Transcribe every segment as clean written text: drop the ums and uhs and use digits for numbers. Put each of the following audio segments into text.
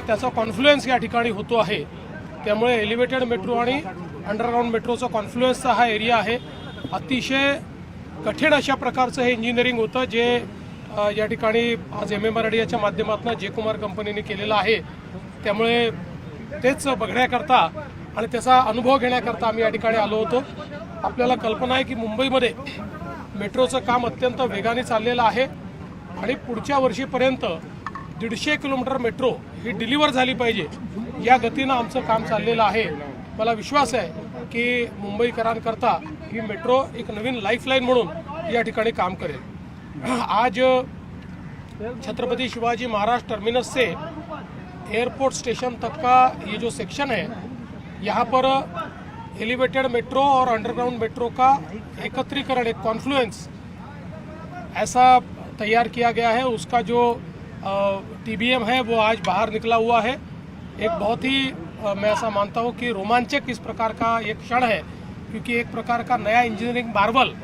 त्याचा कॉन्फ्लुएन्स या ठिकाणी होतो आहे। त्यामुळे एलिव्हेटेड मेट्रो आणि अंडरग्राउंड मेट्रोचा कॉन्फ्लुएन्सचा हा एरिया आहे। अतिशय कठीण अशा प्रकारचं हे इंजिनिअरिंग होतं जे या ठिकाणी आज MMRDAच्या माध्यमातून जे कुमार कंपनीने केलेलं आहे। त्यामुळे तेच बघण्याकरता आणि त्याचा अनुभव घेण्याकरता आम्ही या ठिकाणी आलो होतो। आपल्याला कल्पना आहे की मुंबईमध्ये मेट्रोचं काम अत्यंत वेगाने चाललेलं आहे आणि पुढच्या वर्षीपर्यंत 150 किलोमीटर मेट्रो ही डिलिव्हर झाली पाहिजे या गतीनं आमचं काम चाललेलं आहे। मला विश्वास आहे की मुंबईकरांकरता ही मेट्रो एक नवीन लाईफलाईन म्हणून या ठिकाणी काम करेल। आज छत्रपति शिवाजी महाराज टर्मिनस से एयरपोर्ट स्टेशन तक का ये जो सेक्शन है, यहाँ पर एलिवेटेड मेट्रो और अंडरग्राउंड मेट्रो का एकत्रीकरण, एक कॉन्फ्लुएंस ऐसा तैयार किया गया है। उसका जो TBM है वो आज बाहर निकला हुआ है। एक बहुत ही मैं ऐसा मानता हूँ कि रोमांचक इस प्रकार का एक क्षण है, क्योंकि एक प्रकार का नया इंजीनियरिंग मार्वल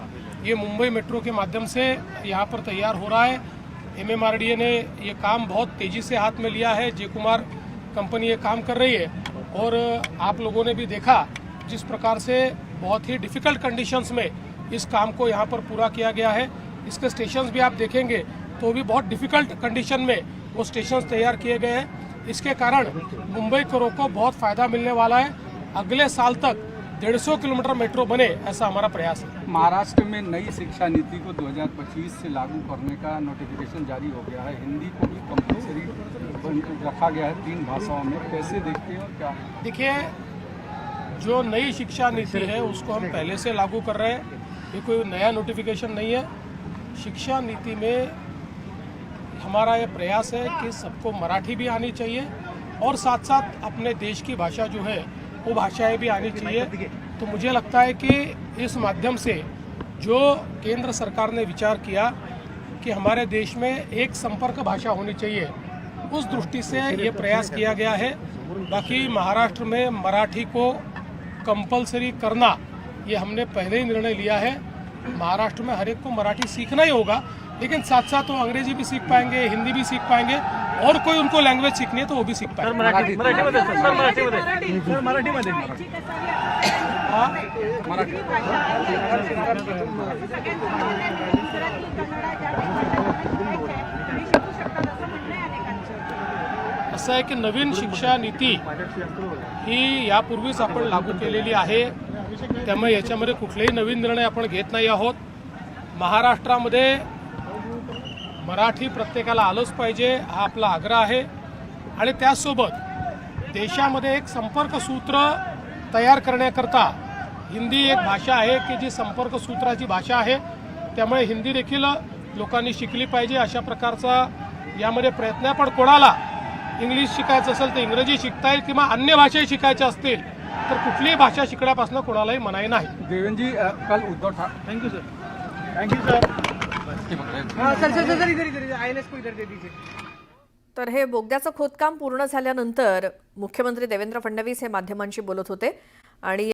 ये मुंबई मेट्रो के माध्यम से यहाँ पर तैयार हो रहा है। MMRDA ने ये काम बहुत तेज़ी से हाथ में लिया है। जे कुमार कंपनी ये काम कर रही है और आप लोगों ने भी देखा जिस प्रकार से बहुत ही डिफ़िकल्ट कंडीशंस में इस काम को यहाँ पर पूरा किया गया है। इसके स्टेशंस भी आप देखेंगे तो भी बहुत डिफ़िकल्ट कंडीशन में वो स्टेशंस तैयार किए गए हैं। इसके कारण मुंबई को बहुत फ़ायदा मिलने वाला है। अगले साल तक 150 किलोमीटर मेट्रो बने, ऐसा हमारा प्रयास है। महाराष्ट्र में नई शिक्षा नीति को 2025 से लागू करने का नोटिफिकेशन जारी हो गया है। हिंदी को भी कंपलसरी रखा गया है 3 भाषाओं में। कैसे देखते हो क्या? देखिए, जो नई शिक्षा नीति है उसको हम पहले से लागू कर रहे हैं। ये कोई नया नोटिफिकेशन नहीं है। शिक्षा नीति में हमारा ये प्रयास है कि सबको मराठी भी आनी चाहिए और साथ साथ अपने देश की भाषा जो है वो भाषाएं भी आनी चाहिए। तो मुझे लगता है कि इस माध्यम से जो केंद्र सरकार ने विचार किया कि हमारे देश में एक संपर्क भाषा होनी चाहिए, उस दृष्टि से ये प्रयास किया गया है। बाकी महाराष्ट्र में मराठी को कंपलसरी करना ये हमने पहले ही निर्णय लिया है। महाराष्ट्र में हर एक को मराठी सीखना ही होगा, लेकिन साथ साथ वो अंग्रेजी भी सीख पाएंगे, हिंदी भी सीख पाएंगे और कोई उनको लैंग्वेज सीखनी है तो वो भी सीख पाएंगे। असं आहे की नवीन शिक्षा नीती ही यापूर्वीच आपण लागू केलेली आहे। त्यामुळे याच्यामध्ये कुठलेही नवीन निर्णय आपण घेत नाही आहोत। महाराष्ट्रामध्ये मराठी प्रत्येकाला आलंच पाहिजे हा आपला आग्रह आहे आणि त्यासोबत देशामध्ये एक संपर्क सूत्र तयार करण्याकरता हिंदी एक भाषा आहे की जी संपर्क सूत्राची भाषा आहे। त्यामुळे हिंदी देखील लोकांनी शिकली पाहिजे अशा प्रकारचा यामध्ये प्रयत्न आहे। पण कोणाला इंग्लिश शिकायचं असेल तर इंग्रजी शिकता येईल किंवा अन्य भाषाही शिकायच्या असतील तर कुठलीही भाषा शिकण्यापासून कोणालाही मनाई नाही। देवेंद्र जी, कल Uddhav Thackeray, thank you sir. Thank you sir. तर हे बोगद्याचं खोदकाम पूर्ण झाल्यानंतर मुख्यमंत्री देवेंद्र फडणवीस हे माध्यमांशी बोलत होते आणि